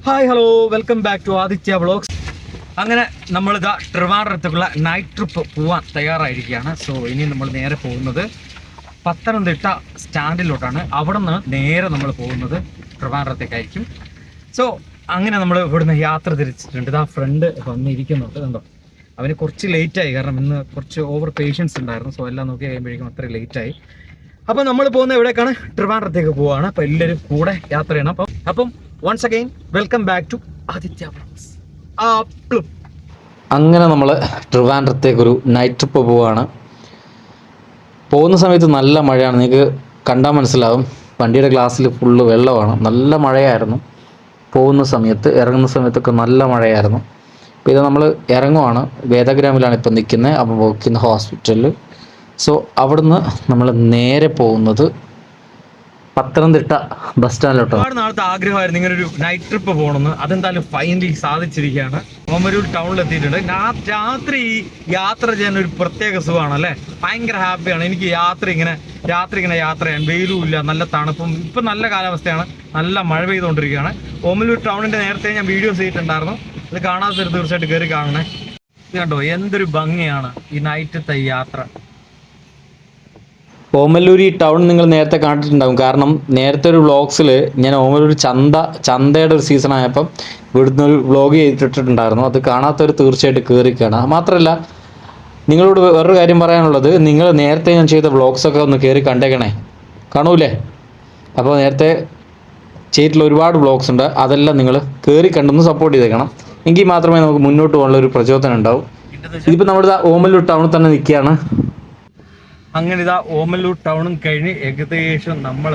Hi hello welcome back to Aditya vlogs. അങ്ങനെ നമ്മളിതാ ട്രിവാൻഡ്രത്തേക്കുള്ള night trip പോവാൻ തയ്യാറായിരിക്കുകയാണ്. സോ ഇനി നമ്മൾ നേരെ പോകുന്നത് പത്തനംതിട്ട സ്റ്റാൻഡിലോട്ടാണ്. അവിടെ നിന്ന് നേരെ നമ്മൾ പോകുന്നത് ട്രിവാൻഡ്രത്തേക്കായിരിക്കും. സോ അങ്ങനെ നമ്മൾ ഇവിടുന്ന് യാത്ര തിരിച്ചിട്ടുണ്ട്. ഇതാ ഫ്രണ്ട് വന്നിരിക്കുന്നുണ്ട്, കണ്ടോ. അവന് കുറച്ച് ലേറ്റായി, കാരണം ഇന്ന് കുറച്ച് ഓവർ പേഷ്യൻസ് ഉണ്ടായിരുന്നു. സോ എല്ലാം നോക്കി കഴിയുമ്പോഴേക്കും അത്ര ലേറ്റായി. അപ്പം നമ്മൾ പോകുന്നത് എവിടേക്കാണ്? ട്രിവാൻഡ്രത്തേക്ക് പോവുകയാണ്. അപ്പം എല്ലാവരും കൂടെ യാത്ര ചെയ്യണം. അപ്പം once again welcome back to Aditya vlogs. അങ്ങനെ നമ്മൾ ട്രിവാൻഡ്രത്തേക്കൊരു നൈറ്റ് ട്രിപ്പ് പോവുകയാണ്. പോകുന്ന സമയത്ത് നല്ല മഴയാണ്, നിങ്ങൾക്ക് കണ്ടാൽ മനസ്സിലാവും. വണ്ടിയുടെ ഗ്ലാസ്സിൽ ഫുള്ള് വെള്ളമാണ്. നല്ല മഴയായിരുന്നു പോകുന്ന സമയത്ത്. ഇറങ്ങുന്ന സമയത്തൊക്കെ നല്ല മഴയായിരുന്നു. അപ്പോൾ ഇത് നമ്മൾ ഇറങ്ങുവാണ്. വേദഗ്രാമിലാണ് ഇപ്പം നിൽക്കുന്നത്, അപ്പോൾ വോക്കിന്ന് ഹോസ്പിറ്റലിൽ. സോ അവിടുന്ന് നമ്മൾ നേരെ പോകുന്നത് പത്തനംതിട്ട ബസ് സ്റ്റാൻഡിലോട്ട്. ഒരുപാട് നാളത്തെ ആഗ്രഹമായിരുന്നു ഇങ്ങനെ ഒരു നൈറ്റ് ട്രിപ്പ് പോകണമെന്ന്. അതെന്തായാലും ഫൈനലി സാധിച്ചിരിക്കുകയാണ്. ഓമലൂർ ടൗണിൽ എത്തിയിട്ടുണ്ട്. രാത്രി യാത്ര ചെയ്യാൻ ഒരു പ്രത്യേക സുഖമാണ് അല്ലേ. ഭയങ്കര ഹാപ്പിയാണ് എനിക്ക് രാത്രി ഇങ്ങനെ യാത്ര ചെയ്യാൻ. വെയിലും ഇല്ല, നല്ല തണുപ്പും. ഇപ്പം നല്ല കാലാവസ്ഥയാണ്, നല്ല മഴ പെയ്തുകൊണ്ടിരിക്കുകയാണ്. ഓമലൂർ ടൗണിൻ്റെ നേരത്തെ ഞാൻ വീഡിയോസ് ചെയ്തിട്ടുണ്ടായിരുന്നു. ഇത് കാണാത്തൊരു തീർച്ചയായിട്ടും കയറി കാണണേ. ഇത് കണ്ടോ, എന്തൊരു ഭംഗിയാണ് ഈ നൈറ്റത്തെ യാത്ര. ഓമല്ലൂർ ടൗൺ നിങ്ങൾ നേരത്തെ കണ്ടിട്ടുണ്ടാകും. കാരണം നേരത്തെ ഒരു വ്ളോഗ്സിൽ ഞാൻ ഓമല്ലൂർ ചന്തയുടെ ഒരു സീസൺ ആയപ്പം ഇവിടുന്ന് ഒരു വ്ളോഗ് ചെയ്തിട്ടുണ്ടായിരുന്നു. അത് കാണാത്തവർ തീർച്ചയായിട്ടും കയറി കാണാം. മാത്രമല്ല നിങ്ങളോട് വേറൊരു കാര്യം പറയാനുള്ളത്, നിങ്ങൾ നേരത്തെ ഞാൻ ചെയ്ത വ്ളോഗ്സൊക്കെ ഒന്ന് കയറി കണ്ടേക്കണേ, കാണൂലേ? അപ്പോൾ നേരത്തെ ചെയ്തിട്ടുള്ള ഒരുപാട് വ്ളോഗ്സ് ഉണ്ട്, അതെല്ലാം നിങ്ങൾ കയറി കണ്ടൊന്ന് സപ്പോർട്ട് ചെയ്തേക്കണം. എങ്കിൽ മാത്രമേ നമുക്ക് മുന്നോട്ട് പോകാനുള്ള ഒരു പ്രചോദനം ഉണ്ടാവും. ഇതിപ്പോൾ നമ്മുടെ ഓമല്ലൂർ ടൗണിൽ തന്നെ നിൽക്കുകയാണ്. അങ്ങനെ ഇതാ ഓമല്ലൂർ ടൗണും കഴിഞ്ഞ് ഏകദേശം നമ്മൾ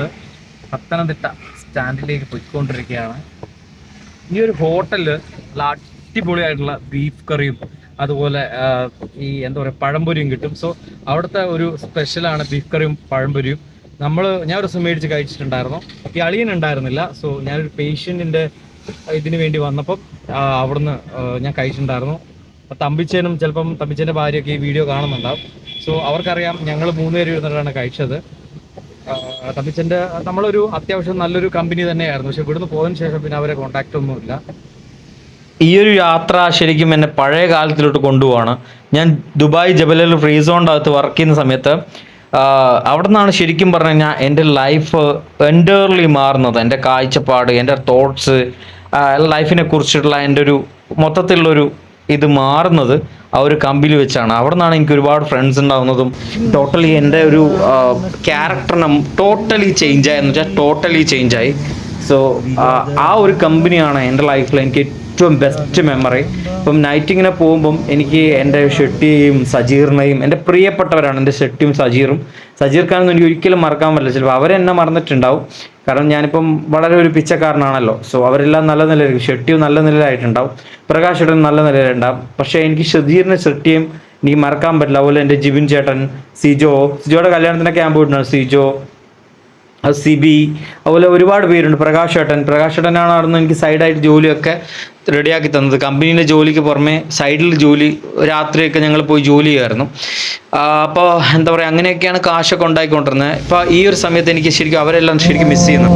പത്തനംതിട്ട സ്റ്റാൻഡിലേക്ക് പോയിക്കൊണ്ടിരിക്കുകയാണ്. ഈ ഒരു ഹോട്ടലിൽ നല്ല അടിപൊളിയായിട്ടുള്ള ബീഫ് കറിയും അതുപോലെ ഈ എന്താ പറയുക പഴംപൊരിയും കിട്ടും. സോ അവിടുത്തെ ഒരു സ്പെഷ്യലാണ് ബീഫ് കറിയും പഴംപൊരിയും. ഞാൻ ഒരു ദിവസം മേടിച്ച് കഴിച്ചിട്ടുണ്ടായിരുന്നു. ഈ അളിയൻ ഉണ്ടായിരുന്നില്ല. സോ ഞാനൊരു പേഷ്യൻറ്റിൻ്റെ ഇതിന് വേണ്ടി വന്നപ്പം അവിടുന്ന് ഞാൻ കഴിച്ചിട്ടുണ്ടായിരുന്നു. അപ്പം തമ്പിച്ചേനും ചിലപ്പം തമ്പിച്ചേൻ്റെ ഭാര്യയൊക്കെ ഈ വീഡിയോ കാണുന്നുണ്ടാവും. സോ അവർക്കറിയാം ഞങ്ങൾ 3 പേര് ഇരുന്നിട്ടാണ് കഴിച്ചത്. തമ്പിച്ചൻ്റെ നമ്മളൊരു അത്യാവശ്യം നല്ലൊരു കമ്പനി തന്നെയായിരുന്നു. പക്ഷെ ഇവിടുന്ന് പോയതിന് ശേഷം പിന്നെ അവരെ കോൺടാക്റ്റ് ഒന്നുമില്ല. ഈ ഒരു യാത്ര ശരിക്കും എന്നെ പഴയ കാലത്തിലോട്ട് കൊണ്ടുപോവാണ്. ഞാൻ ദുബായ് ജബലൽ ഫ്രീ സോണിൻ്റെ അകത്ത് വർക്ക് ചെയ്യുന്ന സമയത്ത് അവിടെ നിന്നാണ് ശരിക്കും പറഞ്ഞു കഴിഞ്ഞാൽ എൻ്റെ ലൈഫ് എൻറ്റയർലി മാറുന്നത്. എൻ്റെ കാഴ്ചപ്പാട്, എൻ്റെ തോട്ട്സ്, ലൈഫിനെ കുറിച്ചിട്ടുള്ള എൻ്റെ ഒരു മൊത്തത്തിലുള്ളൊരു ഇത് മാറുന്നത് ആ ഒരു കമ്പനി വെച്ചാണ്. അവിടെ നിന്നാണ് എനിക്ക് ഒരുപാട് ഫ്രണ്ട്സ് ഉണ്ടാകുന്നതും. ടോട്ടലി എൻ്റെ ഒരു ക്യാരക്ടറിനും ടോട്ടലി ചേഞ്ചായെന്ന് വെച്ചാൽ ടോട്ടലി ചേഞ്ചായി. സോ ആ ഒരു കമ്പനിയാണ് എൻ്റെ ലൈഫിൽ എനിക്ക് ഏറ്റവും ബെസ്റ്റ് മെമ്മറി. ഇപ്പം നൈറ്റിങ്ങനെ പോകുമ്പം എനിക്ക് എൻ്റെ ഷെട്ടിയെയും സജീറിനെയും, എൻ്റെ പ്രിയപ്പെട്ടവരാണ് എൻ്റെ ഷെട്ടിയും സജീറും. സജീർ ഖാനൊന്നും എനിക്ക് ഒരിക്കലും മറക്കാൻ പറ്റില്ല. ചിലപ്പോൾ അവരെന്നെ മറന്നിട്ടുണ്ടാവും, കാരണം ഞാനിപ്പം വളരെ ഒരു പിച്ചക്കാരനാണല്ലോ. സോ അവരെല്ലാം നല്ല നിലയിൽ, ഷെട്ടിയും നല്ല നിലയിലായിട്ടുണ്ടാവും, പ്രകാശ് ഏട്ടൻ നല്ല നിലയിലുണ്ടാവും. പക്ഷേ എനിക്ക് ഷെജീറിനെ ഷെട്ടിയും എനിക്ക് മറക്കാൻ പറ്റില്ല. അതുപോലെ എൻ്റെ ജിബിൻ ചേട്ടൻ, സിജോയുടെ കല്യാണത്തിനൊക്കെ ഞാൻ പോയിട്ടുണ്ട്. സിജോ, സിബി, അതുപോലെ ഒരുപാട് പേരുണ്ട്. പ്രകാശ് ഏട്ടനാണ് അവിടുന്ന് എനിക്ക് സൈഡായിട്ട് ജോലിയൊക്കെ റെഡിയാക്കി തന്നത്. കമ്പനീൻ്റെ ജോലിക്ക് പുറമെ സൈഡിൽ ജോലി, രാത്രിയൊക്കെ ഞങ്ങൾ പോയി ജോലി ചെയ്യുമായിരുന്നു. അപ്പോൾ എന്താ പറയുക, അങ്ങനെയൊക്കെയാണ് കാശൊക്കെ ഉണ്ടാക്കിക്കൊണ്ടിരുന്നത്. ഇപ്പോൾ ഈ ഒരു സമയത്ത് എനിക്ക് ശരിക്കും അവരെല്ലാം ശരിക്കും മിസ് ചെയ്യുന്നു.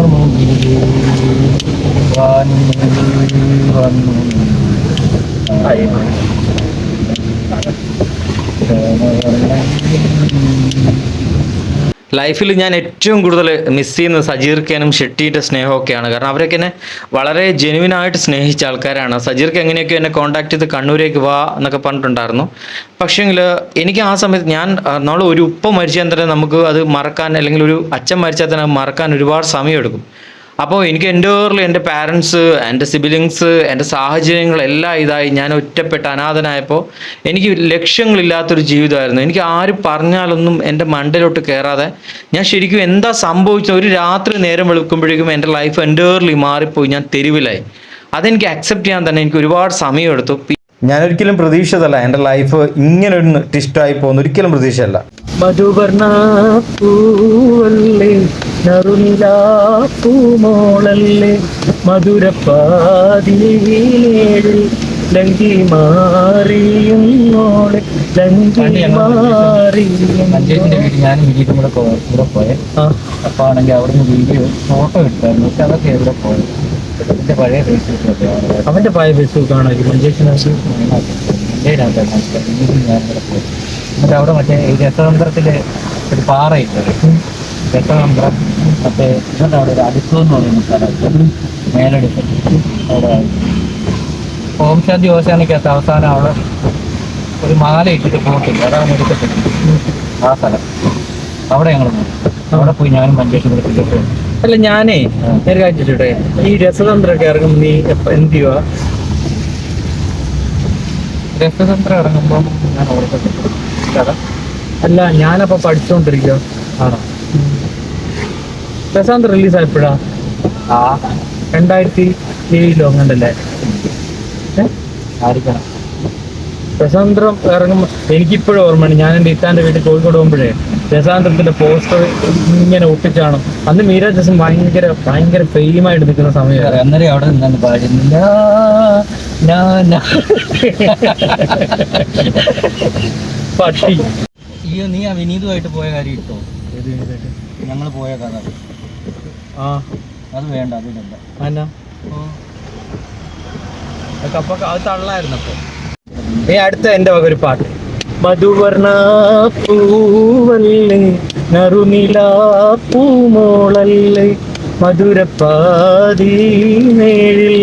ലൈഫിൽ ഞാൻ ഏറ്റവും കൂടുതൽ മിസ് ചെയ്യുന്നത് സജീർ ഖാനും ഷെട്ടിയുടെ സ്നേഹമൊക്കെയാണ്. കാരണം അവരൊക്കെ എന്നെ വളരെ ജെനുവിനായിട്ട് സ്നേഹിച്ച ആൾക്കാരാണ്. സജീർക്ക് എങ്ങനെയൊക്കെ എന്നെ കോൺടാക്ട് ചെയ്ത് കണ്ണൂരേക്ക് വാ എന്നൊക്കെ പറഞ്ഞിട്ടുണ്ടായിരുന്നു. പക്ഷേങ്കിൽ എനിക്ക് ആ സമയത്ത് നമ്മൾ ഒരു ഉപ്പ മരിച്ചാൽ തന്നെ നമുക്ക് അത് മറക്കാൻ, അല്ലെങ്കിൽ ഒരു അച്ഛൻ മരിച്ചാൽ തന്നെ മറക്കാൻ ഒരുപാട് സമയമെടുക്കും. അപ്പോൾ എനിക്ക് എൻ്റെർലി എൻ്റെ പാരൻസ്, എൻ്റെ സിബിലിങ്സ്, എൻ്റെ സാഹചര്യങ്ങളെല്ലാം ഇതായി ഞാൻ ഒറ്റപ്പെട്ട അനാഥനായപ്പോൾ എനിക്ക് ലക്ഷ്യങ്ങളില്ലാത്തൊരു ജീവിതമായിരുന്നു. എനിക്ക് ആര് പറഞ്ഞാലൊന്നും എൻ്റെ മണ്ടയിലോട്ട് കയറാതെ ഞാൻ ശരിക്കും എന്താ സംഭവിച്ചത്, ഒരു രാത്രി നേരം വെളുക്കുമ്പോഴേക്കും എൻ്റെ ലൈഫ് എൻ്റെർലി മാറിപ്പോയി. ഞാൻ തെരുവിലായി. അതെനിക്ക് അക്സെപ്റ്റ് ചെയ്യാൻ തന്നെ എനിക്ക് ഒരുപാട് സമയമെടുത്തു. ഞാനൊരിക്കലും പ്രതീക്ഷിച്ചതല്ല എൻ്റെ ലൈഫ് ഇങ്ങനെ ഒരു ട്വിസ്റ്റായി പോകുന്നു, ഒരിക്കലും പ്രതീക്ഷയല്ല. മധുവർണ്ണ പൂവല്ലേ, നറുനിലാ പൂമോളല്ലേ, മധുരപ്പാതിയിൽ ലങ്കി മാറിയുന്നോളെ, ലങ്കി മാറിയുടെ വീട് ഞാനും വീണ്ടും കൂടെ പോയെ. അപ്പോൾ ആണെങ്കിൽ അവിടെ നിന്ന് വീഡിയോ ഫോട്ടോ എടുത്തായിരുന്നു. പക്ഷെ അതൊക്കെ എവിടെ പോയത്. എൻ്റെ പഴയ ഫേസ്ബുക്ക് അവന്റെ പഴയ ഫേസ്ബുക്ക് ആണോ ഇത് മഞ്ചേശ്വരം? ഞാനിവിടെ പോയി എന്നിട്ട് അവിടെ മറ്റേ ഈ രസതന്ത്രത്തിലെ ഒരു പാറയില്ല രസതന്ത്രം മറ്റേ ഇതുണ്ട് അവിടെ ഒരു അടുത്തു എന്ന് പറയുന്ന സ്ഥലം മേലെടുത്ത് അവിടെ ഓം ശാന്തി ഓശാനിക്കകത്ത് അവസാനം അവിടെ ഒരു മാല ഇട്ടിട്ട് പോകത്തില്ല അതാണ് എടുക്കത്തില്ല ആ സ്ഥലം അവിടെ ഞങ്ങൾ അവിടെ പോയി ഞാനും മഞ്ചേശ്വരത്തിലേക്ക് അല്ല ഞാനേ ഒരു കാഴ്ചിട്ടെ ഈ രസതന്ത്രമൊക്കെ ഇറങ്ങുമ്പോൾ നീ എന്ത് ചെയ്യുക? രസതന്ത്രം ഇറങ്ങുമ്പോൾ ഞാൻ ഓർക്കത്തില്ല അല്ല ഞാനപ്പോ പഠിച്ചോണ്ടിരിക്കുക. ആണോ? രസതന്ത്രം റിലീസ് ആയപ്പോഴാ 2007 അങ്ങണ്ടല്ലേ? ആയിരിക്കണം. രസതന്ത്രം ഇറങ്ങുമ്പോൾ എനിക്കിപ്പോഴും ഓർമ്മയാണ്. ഞാൻ എൻ്റെ ഇത്താൻ്റെ വീട്ടിൽ കോഴിക്കോട് പോകുമ്പോഴേ രസതന്ത്രത്തിന്റെ പോസ്റ്റർ ഇങ്ങനെ ഒട്ടിച്ചാണ്. അന്ന് മീരാജ് ജാസ്മിൻ ഭയങ്കര ഫെയിമായിട്ട് നിൽക്കുന്ന സമയമാണ്. അന്നേരം അവിടെ നിന്നാണ് പാടുന്നില്ല പട്ടി. അയ്യോ നീ ആ വിനീതുമായിട്ട് പോയ കാര്യം ഇട്ടോ? ഏത് വിനീതായിട്ട്? ഞങ്ങൾ പോയ കഥ അത് വേണ്ട അതിലല്ല എന്നാ അപ്പൊ അത് തള്ളായിരുന്നു. അപ്പൊ ഈ അടുത്ത എന്റെ വക ഒരു പാട്ട് മധുവർണ പൂവല്ലേ നറുനിലാ പൂമോളല്ലേ മധുരപ്പാതീനേഴിൽ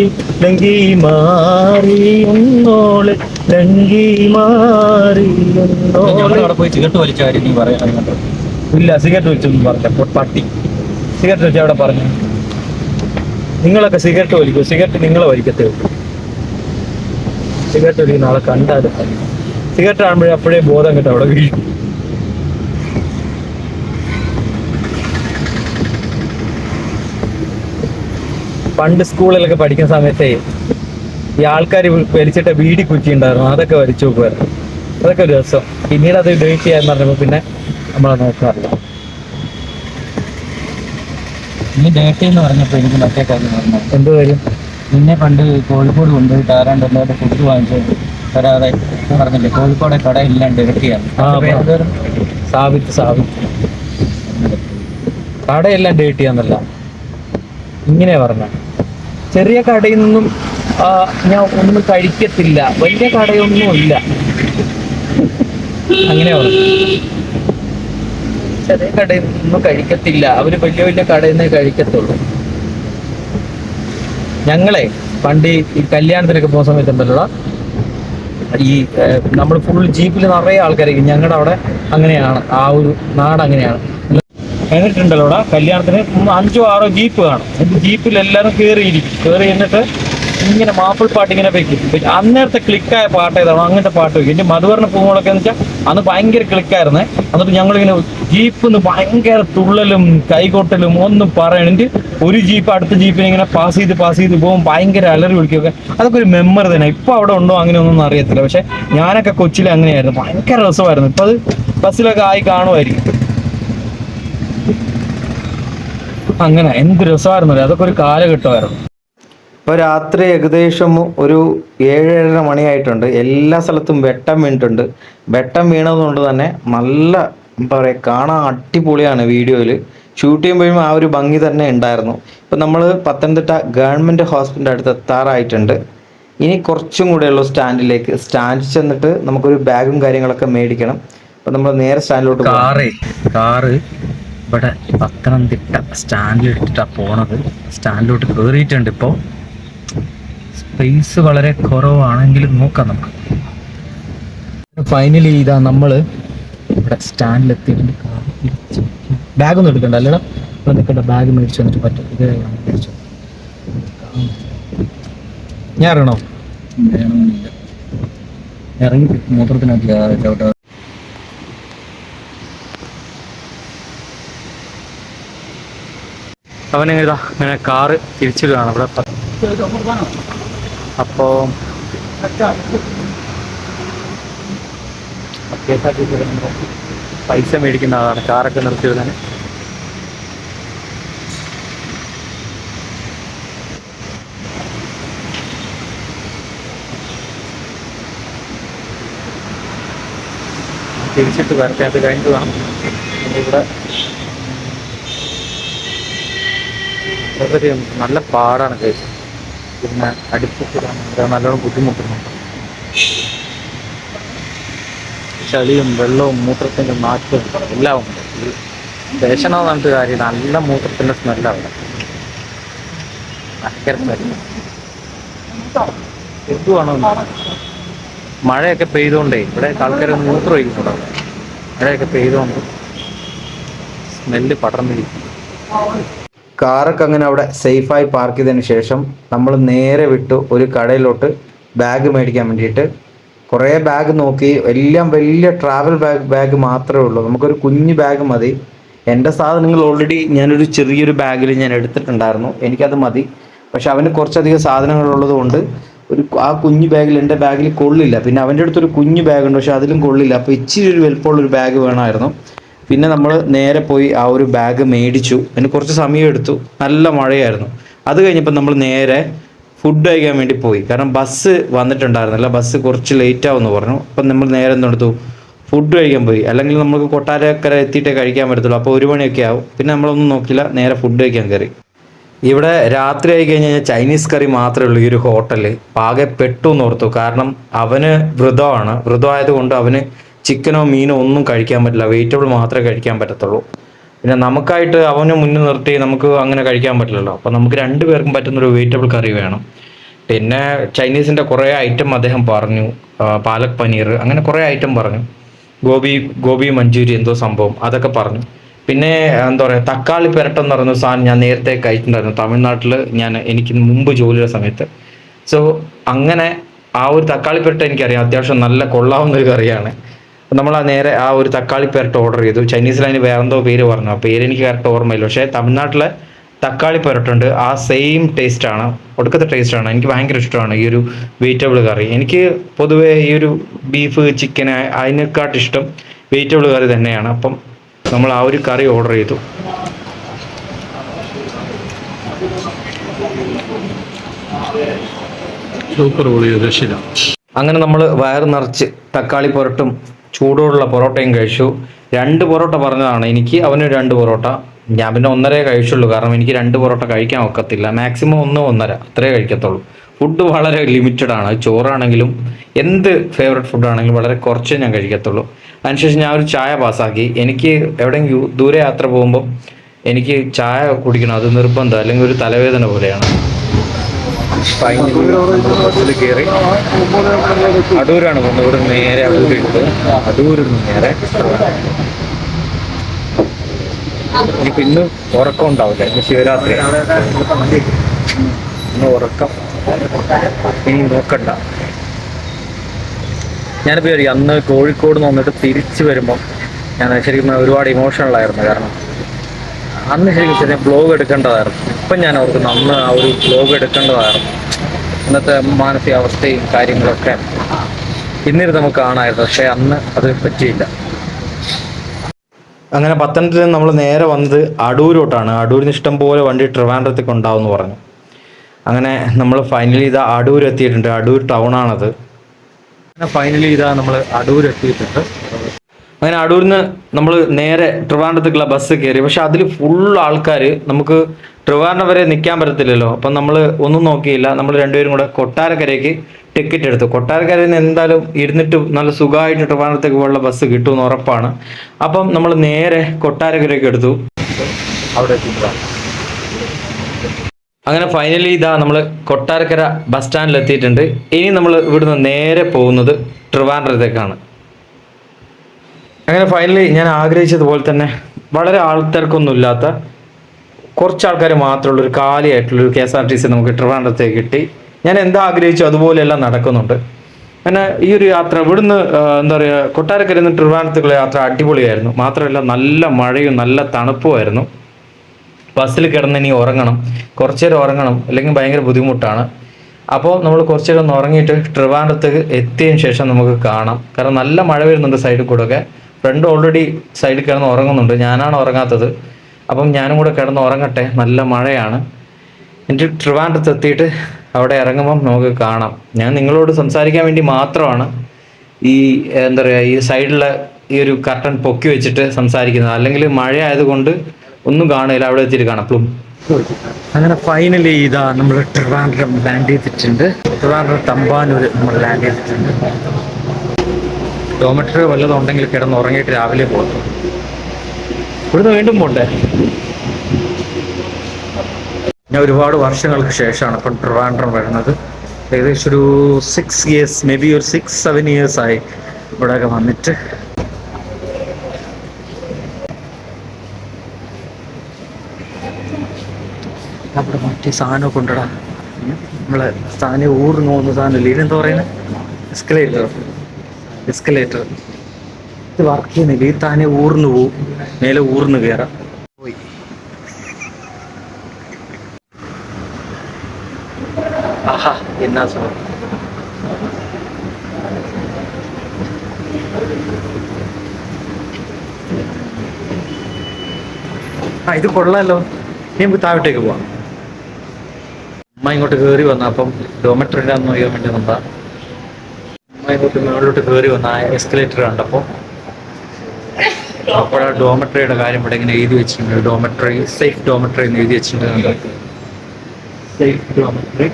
ലങ്കി മാറിയുന്നോള് ലങ്കി മാറിയുന്നോള്. അവിടെ പോയി സിഗരറ്റ് വലിച്ച കാര്യം നീ പറയാൻ ഇല്ല, സിഗരറ്റ് വലിച്ചൊന്നും പറഞ്ഞ പട്ടി. സിഗരറ്റ് വെച്ച് അവിടെ പറഞ്ഞു. നിങ്ങളൊക്കെ സിഗരറ്റ് വലിക്കൂ? സിഗരറ്റ് നിങ്ങളെ വലിക്കത്തേ ഉള്ളൂ. സിഗരറ്റ് വലിക്കുന്ന ആളെ കണ്ടാലും സിഗരറ്റ് ആകുമ്പോഴേ അപ്പോഴേ ബോധം കിട്ടും അവിടെ വീഴും. പണ്ട് സ്കൂളിലൊക്കെ പഠിക്കുന്ന സമയത്തേ ഈ ആൾക്കാർ വലിച്ചിട്ട് വീടി കുറ്റി ഉണ്ടായിരുന്നു, അതൊക്കെ വലിച്ചു നോക്കുമായിരുന്നു. അതൊക്കെ ഒരു രസം. പിന്നീട് അത് ഡേറ്റ് ചെയ്യാന്ന് പറഞ്ഞപ്പോൾ പിന്നെ നമ്മളെ നോക്കാറില്ല. നീ ഡേറ്റ് എന്ന് പറഞ്ഞപ്പോൾ എനിക്ക് മറ്റേ കാര്യം പറഞ്ഞു. എന്ത് കാര്യം? നിന്നെ പണ്ട് കോഴിക്കോട് കൊണ്ടുപോയിട്ട് ആരാണ്ട് എല്ലാവരുടെ ഫുഡ് വാങ്ങിച്ചു തരാതെ പറഞ്ഞില്ലേ? കോഴിക്കോടെ കടയെല്ലാം ഡേറ്റിയാണ്. സാവിത്ത് കടയെല്ലാം ഡേറ്റ് ചെയ്യാന്നല്ല, ഇങ്ങനെയാ പറഞ്ഞ. ചെറിയ കടയിൽ നിന്നും ഞാൻ ഒന്നും കഴിക്കത്തില്ല, വലിയ കടയൊന്നും ഇല്ല, അങ്ങനെയാ പറഞ്ഞു. ചെറിയ കടയിൽ നിന്നും കഴിക്കത്തില്ല, അവര് വലിയ വലിയ കടയിൽ നിന്നേ കഴിക്കത്തുള്ളൂ. ഞങ്ങളെ പണ്ട് ഈ കല്യാണത്തിനൊക്കെ പോകുന്ന സമയത്തുണ്ടല്ലോ, ഈ നമ്മൾ ഫുൾ ജീപ്പിൽ നിറയെ ആൾക്കാരായിരിക്കും. ഞങ്ങളുടെ അവിടെ അങ്ങനെയാണ്, ആ ഒരു നാട് അങ്ങനെയാണ്. എന്നിട്ടുണ്ടല്ലോ ഇവിടെ കല്യാണത്തിന് 5 or 6 ജീപ്പ് കാണും. ജീപ്പിൽ എല്ലാവരും കയറി എന്നിട്ട് ഇങ്ങനെ മാപ്പിൾ പാട്ട് ഇങ്ങനെ വെക്കും. അന്നേരത്തെ ക്ലിക്കായ പാട്ട് ഏതാണോ അങ്ങനത്തെ പാട്ട് വെക്കും. എൻ്റെ മധുവർണ്ണ പൂങ്ങളൊക്കെ എന്ന് വെച്ചാൽ അന്ന് ഭയങ്കര ക്ലിക്കായിരുന്നേ. എന്നിട്ട് ഞങ്ങളിങ്ങനെ ജീപ്പിന്ന് ഭയങ്കര തുള്ളലും കൈകൊട്ടലും ഒന്നും പറയണെങ്കിൽ ഒരു ജീപ്പ് അടുത്ത ജീപ്പിനെ ഇങ്ങനെ പാസ് ചെയ്ത് പോകും, ഭയങ്കര അലറി വിളിക്കുകയൊക്കെ. അതൊക്കെ ഒരു മെമ്മറി തന്നെ. ഇപ്പൊ അവിടെ ഉണ്ടോ അങ്ങനെയൊന്നും അറിയത്തില്ല. പക്ഷെ ഞാനൊക്കെ കൊച്ചിലെ അങ്ങനെയായിരുന്നു, ഭയങ്കര രസമായിരുന്നു. ഇപ്പൊ അത് ബസ്സിലൊക്കെ ആയി കാണുമായിരിക്കും. അങ്ങനെ എന്ത് രസമായിരുന്നു, അതൊക്കെ ഒരു കാലഘട്ടമായിരുന്നു. ഇപ്പോൾ രാത്രി ഏകദേശം ഒരു 7-7:30 മണിയായിട്ടുണ്ട്. എല്ലാ സ്ഥലത്തും വെട്ടം വീണിട്ടുണ്ട്. വെട്ടം വീണതുകൊണ്ട് തന്നെ നല്ല എന്താ പറയുക, കാണാൻ അടിപൊളിയാണ്. വീഡിയോയിൽ ഷൂട്ട് ചെയ്യുമ്പോഴും ആ ഒരു ഭംഗി തന്നെ ഉണ്ടായിരുന്നു. ഇപ്പം നമ്മൾ പത്തനംതിട്ട ഗവൺമെൻറ് ഹോസ്പിറ്റലിൻ്റെ അടുത്ത് എത്താറായിട്ടുണ്ട്. ഇനി കുറച്ചും കൂടെയുള്ള സ്റ്റാൻഡിൽ ചെന്നിട്ട് നമുക്കൊരു ബാഗും കാര്യങ്ങളൊക്കെ മേടിക്കണം. അപ്പം നമ്മൾ നേരെ സ്റ്റാൻഡിലോട്ട് കാറ് ഇവിടെ പത്തനംതിട്ട സ്റ്റാൻഡിൽ ഇട്ടിട്ടാണ് പോണത്. സ്റ്റാൻഡിലോട്ട് കയറിയിട്ടുണ്ട്. ഇപ്പോൾ സ്പേസ് വളരെ കുറവാണെങ്കിലും നോക്കാം നമുക്ക്. ഫൈനലി ഇതാ നമ്മൾ ഇവിടെ സ്റ്റാൻഡിലെത്തിയിട്ടുണ്ട്. ബാഗൊന്നും എടുക്കണ്ട അല്ലേടാ, ഇവിടെ നിൽക്കണ്ട. ബാഗ് മേടിച്ചു വന്നിട്ട് പറ്റും. ഇത് മേടിച്ചു. ഞാൻ ഇറങ്ങണോ? ഇറങ്ങി മൂത്രത്തിനകത്ത് ചവിട്ട. അവനെഴുതാ ഇങ്ങനെ കാറ് തിരിച്ചിടുകയാണ് ഇവിടെ. അപ്പോൾ പൈസ മേടിക്കുന്ന ആളാണ് കാറൊക്കെ നിർത്തിയിടാൻ. തിരിച്ചിട്ട് വരട്ടെ, അത് കഴിഞ്ഞിട്ട് വേണം ഇവിടെ. നല്ല പാടാണ് കഴിച്ചത്. പിന്നെ അടുപ്പിച്ചിടാൻ നല്ലോണം ബുദ്ധിമുട്ടുന്നുണ്ട്. ചളിയും വെള്ളവും മൂത്രത്തിൻ്റെ നാറ്റും എല്ലാം ഉണ്ട്. ദേശണമെന്ന് പറഞ്ഞിട്ട് കാര്യം നല്ല മൂത്രത്തിൻ്റെ സ്മെല്ലാണ് അവിടെ. ഭയങ്കര സ്മെല്ല്. എന്തുവാണോ മഴയൊക്കെ പെയ്തുകൊണ്ടേ ഇവിടെ ആൾക്കാർ മൂത്രം ഒഴിക്കുന്നുണ്ടോ. മഴയൊക്കെ പെയ്തുകൊണ്ട് സ്മെല്ല് പടർന്നിരിക്കും. കാറൊക്കെ അങ്ങനെ അവിടെ സേഫായി പാർക്ക് ചെയ്തതിന് ശേഷം നമ്മൾ നേരെ വിട്ടു ഒരു കടയിലോട്ട് ബാഗ് മേടിക്കാൻ വേണ്ടിയിട്ട്. കുറേ ബാഗ് നോക്കി, എല്ലാം വലിയ ട്രാവൽ ബാഗ് മാത്രമേ ഉള്ളൂ. നമുക്കൊരു കുഞ്ഞു ബാഗ് മതി. എൻ്റെ സാധനങ്ങൾ ഓൾറെഡി ഞാനൊരു ചെറിയൊരു ബാഗിൽ ഞാൻ എടുത്തിട്ടുണ്ടായിരുന്നു, എനിക്കത് മതി. പക്ഷെ അവന് കുറച്ചധികം സാധനങ്ങളുള്ളത് കൊണ്ട് ആ കുഞ്ഞു ബാഗിൽ എൻ്റെ ബാഗിൽ കൊള്ളില്ല. പിന്നെ അവൻ്റെ അടുത്തൊരു കുഞ്ഞു ബാഗുണ്ട്, പക്ഷെ അതിലും കൊള്ളില്ല. അപ്പോൾ ഇച്ചിരി ഒരു വലുപ്പമുള്ളൊരു ബാഗ് വേണമായിരുന്നു. പിന്നെ നമ്മൾ നേരെ പോയി ആ ഒരു ബാഗ് മേടിച്ചു. അതിന് കുറച്ച് സമയം എടുത്തു, നല്ല മഴയായിരുന്നു. അത് കഴിഞ്ഞപ്പോൾ നമ്മൾ നേരെ ഫുഡ് കഴിക്കാൻ വേണ്ടി പോയി. കാരണം ബസ് വന്നിട്ടുണ്ടായിരുന്നില്ല, ബസ് കുറച്ച് ലേറ്റ് ആവുമെന്ന് പറഞ്ഞു. അപ്പം നമ്മൾ നേരെ എന്തെടുത്തു, ഫുഡ് കഴിക്കാൻ പോയി. അല്ലെങ്കിൽ നമുക്ക് കൊട്ടാരക്കര എത്തിയിട്ടേ കഴിക്കാൻ പറ്റത്തുള്ളൂ. അപ്പോൾ 1 മണിയൊക്കെ ആവും. പിന്നെ നമ്മളൊന്നും നോക്കില്ല, നേരെ ഫുഡ് കഴിക്കാൻ കയറി. ഇവിടെ രാത്രി ആയി കഴിഞ്ഞ് കഴിഞ്ഞാൽ ചൈനീസ് കറി മാത്രമേ ഉള്ളൂ ഈ ഒരു ഹോട്ടലിൽ. പാകെ പെട്ടു എന്ന് ഓർത്തു. കാരണം അവന് വ്രതമായതുകൊണ്ട് അവന് ചിക്കനോ മീനോ ഒന്നും കഴിക്കാൻ പറ്റില്ല, വെജിറ്റബിൾ മാത്രമേ കഴിക്കാൻ പറ്റത്തുള്ളൂ. പിന്നെ നമുക്കായിട്ട് അവന് മുന്നിൽ നിർത്തി നമുക്ക് അങ്ങനെ കഴിക്കാൻ പറ്റില്ലല്ലോ. അപ്പോൾ നമുക്ക് 2 പേർക്കും പറ്റുന്നൊരു വെജിറ്റബിൾ കറി വേണം. പിന്നെ ചൈനീസിൻ്റെ കുറേ ഐറ്റം അദ്ദേഹം പറഞ്ഞു, പാലക് പനീർ, അങ്ങനെ കുറേ ഐറ്റം പറഞ്ഞു. ഗോബി മഞ്ചൂരി എന്തോ സംഭവം അതൊക്കെ പറഞ്ഞു. പിന്നെ എന്താ പറയുക, തക്കാളി പെരട്ടം എന്ന് പറയുന്ന സാധനം ഞാൻ നേരത്തെ കഴിച്ചിട്ടുണ്ടായിരുന്നു തമിഴ്നാട്ടിൽ, എനിക്ക് മുമ്പ് ജോലിയുടെ സമയത്ത്. സോ അങ്ങനെ ആ ഒരു തക്കാളി പെരട്ട എനിക്കറിയാം, അത്യാവശ്യം നല്ല കൊള്ളാവുന്നൊരു കറിയാണ്. നമ്മൾ നേരെ ആ ഒരു തക്കാളി പെരട്ട് ഓർഡർ ചെയ്തു. ചൈനീസിൽ അതിന് വേറെന്തോ പേര് പറഞ്ഞു, ആ പേര് എനിക്ക് കറക്റ്റ് ഓർമ്മയില്ല. പക്ഷേ തമിഴ്നാട്ടിലെ തക്കാളി പെരട്ടുണ്ട്, ആ സെയിം ടേസ്റ്റാണ്, ഒടുക്കത്തെ ടേസ്റ്റാണ്. എനിക്ക് ഭയങ്കര ഇഷ്ടമാണ് ഈ ഒരു വെജിറ്റബിൾ കറി. എനിക്ക് പൊതുവേ ഈ ഒരു ബീഫ് ചിക്കൻ അതിനെക്കാട്ടും ഇഷ്ടം വെജിറ്റബിൾ കറി തന്നെയാണ്. അപ്പം നമ്മൾ ആ ഒരു കറി ഓർഡർ ചെയ്തു. സൂപ്പർ രക്ഷയില്ല. അങ്ങനെ നമ്മൾ വയറ് നിറച്ച് തക്കാളി പൊറോട്ടും ചൂടോടുള്ള പൊറോട്ടയും കഴിച്ചു. 2 പൊറോട്ട പറഞ്ഞതാണ് എനിക്ക്, അവന് 2 പൊറോട്ട. ഞാൻ പിന്നെ 1.5 കഴിച്ചുള്ളൂ, കാരണം എനിക്ക് 2 പൊറോട്ട കഴിക്കാൻ ഒക്കത്തില്ല. മാക്സിമം 1-1.5 അത്രേ കഴിക്കത്തുള്ളൂ. ഫുഡ് വളരെ ലിമിറ്റഡ് ആണ്. ചോറാണെങ്കിലും എന്ത് ഫേവറേറ്റ് ഫുഡാണെങ്കിലും വളരെ കുറച്ചേ ഞാൻ കഴിക്കത്തുള്ളൂ. അതിനുശേഷം ഞാൻ ഒരു ചായ പാസ്സാക്കി. എനിക്ക് എവിടെയെങ്കിലും ദൂരെ യാത്ര പോകുമ്പോൾ എനിക്ക് ചായ കുടിക്കണം, അത് നിർബന്ധം, അല്ലെങ്കിൽ ഒരു തലവേദന പോലെയാണ്. ബസ്സിൽ കയറി അടൂരാണ് പോകുന്നത്. ഇവിടെ നേരെ അടൂരിട്ട് അടൂരിൽ നിന്ന് നേരെ ഇനിയിപ്പോൾ ഇന്ന് ഉറക്കം ഉണ്ടാവില്ല, ഇന്ന് ശിവരാത്രി, ഇന്ന് ഉറക്കം ഇനി നോക്കണ്ട. ഞാനിപ്പോൾ വിചാരിക്കും അന്ന് കോഴിക്കോട് നിന്ന് വന്നിട്ട് തിരിച്ചു വരുമ്പോൾ ഞാൻ ശരിക്കും ഒരുപാട് ഇമോഷണലായിരുന്നു. കാരണം അന്ന് ശരിക്കും ബ്ലോഗ് എടുക്കേണ്ടതായിരുന്നു. ഇപ്പം ഞാൻ ഓർക്കുന്നു അന്ന് ആ ഒരു ബ്ലോഗ് എടുക്കേണ്ടതായിരുന്നു. ഇന്നത്തെ മാനസികാവസ്ഥയും കാര്യങ്ങളൊക്കെ ഇന്നിരുന്ന് നമുക്ക് കാണാമായിരുന്നു, പക്ഷേ അന്ന് അത് പറ്റിയില്ല. അങ്ങനെ പത്തനംതിട്ടയിൽ നമ്മൾ നേരെ വന്നത് അടൂരോട്ടാണ്. അടൂരിന് ഇഷ്ടം പോലെ വണ്ടി ട്രിവാൻഡ്രത്തേക്ക് ഉണ്ടാവും എന്ന് പറഞ്ഞു. അങ്ങനെ നമ്മൾ ഫൈനലി ഇതാ അടൂർ എത്തിയിട്ടുണ്ട്. അടൂർ ടൗണാണത്. ഫൈനലി ഇതാ നമ്മൾ അടൂർ എത്തിയിട്ടുണ്ട്. അങ്ങനെ അടൂരിൽ നിന്ന് നമ്മൾ നേരെ ട്രിവാൻഡ്രത്തേക്കുള്ള ബസ് കയറി. പക്ഷെ അതിൽ ഫുൾ ആൾക്കാർ, നമുക്ക് ട്രിവാൻഡ്രം വരെ നിൽക്കാൻ പറ്റത്തില്ലല്ലോ. അപ്പം നമ്മൾ ഒന്നും നോക്കിയില്ല, നമ്മൾ 2 പേരും കൂടെ കൊട്ടാരക്കരയ്ക്ക് ടിക്കറ്റ് എടുത്തു. കൊട്ടാരക്കരയിൽ നിന്ന് എന്തായാലും ഇരുന്നിട്ട് നല്ല സുഖമായിട്ട് ട്രിവാൻഡ്രത്തേക്ക് പോലുള്ള ബസ് കിട്ടുമെന്ന് ഉറപ്പാണ്. അപ്പം നമ്മൾ നേരെ കൊട്ടാരക്കരയ്ക്ക് എടുത്തു. അവിടെ അങ്ങനെ ഫൈനലി ഇതാ നമ്മൾ കൊട്ടാരക്കര ബസ് സ്റ്റാൻഡിൽ എത്തിയിട്ടുണ്ട്. ഇനി നമ്മൾ ഇവിടുന്ന് നേരെ പോകുന്നത് ട്രിവാൻഡ്രത്തേക്കാണ്. അങ്ങനെ ഫൈനലി ഞാൻ ആഗ്രഹിച്ചതുപോലെ തന്നെ വളരെ ആൾക്കാർക്കൊന്നും ഇല്ലാത്ത കുറച്ച് ആൾക്കാർ മാത്രമുള്ള ഒരു കാലിയായിട്ടുള്ളൊരു KSRTC നമുക്ക് ട്രിവാൻഡ്രത്തേക്ക് കിട്ടി. ഞാൻ എന്താ ആഗ്രഹിച്ചു അതുപോലെയെല്ലാം നടക്കുന്നുണ്ട്. അങ്ങനെ ഈ ഒരു യാത്ര ഇവിടുന്ന് എന്താ പറയുക, കൊട്ടാരക്കരയിൽ നിന്ന് ട്രിവാൻഡ്രത്തേക്കുള്ള യാത്ര അടിപൊളിയായിരുന്നു. മാത്രമല്ല നല്ല മഴയും നല്ല തണുപ്പുമായിരുന്നു. ബസ്സിൽ കിടന്ന് ഇനി ഉറങ്ങണം, കുറച്ച് നേരം ഉറങ്ങണം, അല്ലെങ്കിൽ ഭയങ്കര ബുദ്ധിമുട്ടാണ്. അപ്പോൾ നമ്മൾ കുറച്ച് നേരം ഒന്ന് ഉറങ്ങിയിട്ട് ട്രിവാൻഡ്രത്തേക്ക് എത്തിയതിന് ശേഷം നമുക്ക് കാണാം. കാരണം നല്ല മഴ വരുന്നുണ്ട് സൈഡിൽ കൂടെ ഒക്കെ. ഫ്രണ്ട് ഓൾറെഡി സൈഡിൽ കിടന്ന് ഉറങ്ങുന്നുണ്ട്, ഞാനാണ് ഉറങ്ങാത്തത്. അപ്പം ഞാനും കൂടെ കിടന്ന് ഉറങ്ങട്ടെ, നല്ല മഴയാണ്. എന്നിട്ട് ട്രിവാൻഡ്രത്ത് എത്തിയിട്ട് അവിടെ ഇറങ്ങുമ്പം നമുക്ക് കാണാം. ഞാൻ നിങ്ങളോട് സംസാരിക്കാൻ വേണ്ടി മാത്രമാണ് ഈ എന്താ പറയുക, ഈ സൈഡിലെ ഈ ഒരു കർട്ടൻ പൊക്കി വെച്ചിട്ട് സംസാരിക്കുന്നത്. അല്ലെങ്കിൽ മഴ ആയതുകൊണ്ട് ഒന്നും കാണില്ല, അവിടെ എത്തിയിട്ട് കാണാം. അങ്ങനെ ഫൈനലി ഇതാ നമ്മൾ ട്രിവാൻഡ്രം ലാൻഡ് ചെയ്തിട്ടുണ്ട്. ട്രിവാൻഡ്രം തമ്പാനൂർ നമ്മൾ ലാൻഡ് ചെയ്തിട്ടുണ്ട്. ഡോമെട്രി വല്ലതും ഉണ്ടെങ്കിൽ കിടന്ന് ഉറങ്ങിയിട്ട് രാവിലെ പോകും. ഇവിടുന്ന് വീണ്ടും പോണ്ടേ? ഞാൻ ഒരുപാട് വർഷങ്ങൾക്ക് ശേഷമാണ് ഇപ്പം ട്രിവാൻഡ്രം വരുന്നത്. ഏകദേശം ഒരു 6 years, മേ ബി ഒരു 6-7 years ആയി ഇവിടെയൊക്കെ വന്നിട്ട്. അവിടെ മറ്റേ സാധനമൊക്കെ ഉണ്ടടാ, നമ്മളെ സാധനം ഊർന്ന് പോകുന്ന സാധനമില്ല, ഇതിനെന്താ പറയുന്നത്? എസ്കലേറ്റർ. ഇത് വർക്ക് ചെയ്യുന്നില്ല, ഈ താനെ ഊർന്ന് പോവും, മേലെ ഊർന്ന് കയറാം. പോയി. ആഹാ, എന്നാ സുഖം. ഇത് കൊള്ളാമല്ലോ. ഇനി നമുക്ക് താഴോട്ടേക്ക് പോവാം. അമ്മ ഇങ്ങോട്ട് കയറി വന്ന അപ്പം ഡോമെട്രിൻ്റെ അന്ന് നോക്കാൻ വേണ്ടി വന്നതാ. അമ്മ ഇങ്ങോട്ട് മുകളിലോട്ട് കയറി വന്ന എസ്കലേറ്റർ കണ്ടപ്പോൾ അപ്പോഴാ ഡോമെട്രിയുടെ കാര്യം ഇവിടെ ഇങ്ങനെ എഴുതി വെച്ചിട്ടുണ്ട്. ഡോമെട്രി, സേഫ് ഡോമെട്രി എന്ന് എഴുതി വെച്ചിട്ടുണ്ട്. Safe dormitory,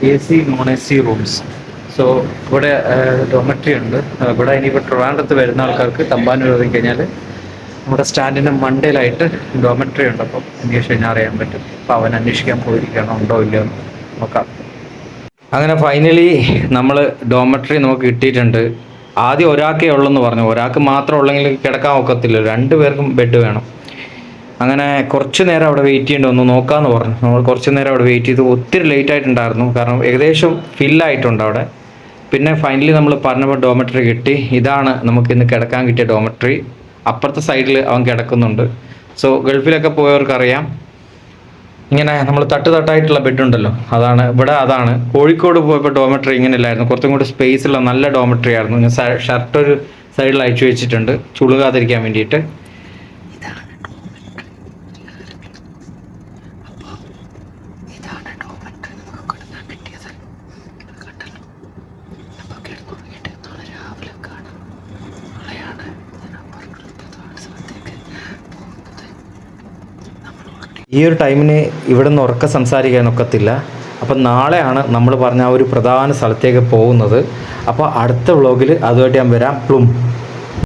AC non AC rooms. So ഇവിടെ ഡോമെട്രി ഉണ്ട്. ഇവിടെ ഇനിയിപ്പോൾ ട്രിവാൻഡ്രത്ത് വരുന്ന ആൾക്കാർക്ക് തമ്പാനൂർ ഇറങ്ങി കഴിഞ്ഞാൽ നമ്മുടെ സ്റ്റാൻഡിൻ്റെ മണ്ടയിലായിട്ട് ഡോമെട്രി ഉണ്ട്. അപ്പം അന്വേഷിച്ച് കഴിഞ്ഞാൽ അറിയാൻ പറ്റും. അപ്പോൾ അവൻ അന്വേഷിക്കാൻ പോയിരിക്കണം ഉണ്ടോ ഇല്ലയോ എന്ന് നോക്കാം. അങ്ങനെ ഫൈനലി നമ്മൾ ഡോമെട്രി നമുക്ക് കിട്ടിയിട്ടുണ്ട്. ആദ്യം ഒരാൾക്കേ ഉള്ളെന്ന് പറഞ്ഞു. ഒരാൾക്ക് മാത്രം ഉള്ളെങ്കിൽ കിടക്കാൻ ഒക്കത്തില്ല, 2 പേർക്കും ബെഡ് വേണം. അങ്ങനെ കുറച്ച് നേരം അവിടെ വെയിറ്റ് ചെയ്യേണ്ടി വന്നു, നോക്കാമെന്ന് പറഞ്ഞു. നമ്മൾ കുറച്ച് നേരം അവിടെ വെയിറ്റ് ചെയ്തു. ഒത്തിരി ലേറ്റ് ആയിട്ടുണ്ടായിരുന്നു, കാരണം ഏകദേശം ഫില്ലായിട്ടുണ്ട് അവിടെ. പിന്നെ ഫൈനലി നമ്മൾ പറഞ്ഞപ്പോൾ ഡോമെട്രി കിട്ടി. ഇതാണ് നമുക്ക് ഇന്ന് കിടക്കാൻ കിട്ടിയ ഡോമെട്രി. അപ്പുറത്തെ സൈഡിൽ അവൻ കിടക്കുന്നുണ്ട്. സോ ഗൾഫിലൊക്കെ പോയവർക്കറിയാം, ഇങ്ങനെ നമ്മൾ തട്ടായിട്ടുള്ള ബെഡ് ഉണ്ടല്ലോ, അതാണ് ഇവിടെ. അതാണ് കോഴിക്കോട് പോയപ്പോൾ ഡോമെട്രി ഇങ്ങനെയല്ലായിരുന്നു, കുറച്ചും കൂടി സ്പേസുള്ള നല്ല ഡോമെട്രി ആയിരുന്നു. ഞാൻ ഷർട്ട് ഒരു സൈഡിൽ അയച്ചു വെച്ചിട്ടുണ്ട് ചുളുകാതിരിക്കാൻ വേണ്ടിയിട്ട്. ഈ ഒരു ടൈമിന് ഇവിടെ നിന്ന് ഉറക്കം സംസാരിക്കാനൊക്കത്തില്ല. അപ്പം നാളെയാണ് നമ്മൾ പറഞ്ഞ ആ ഒരു പ്രധാന സ്ഥലത്തേക്ക് പോകുന്നത്. അപ്പോൾ അടുത്ത വ്ളോഗിൽ അതുമായിട്ട് ഞാൻ വരാം. പ്ലും.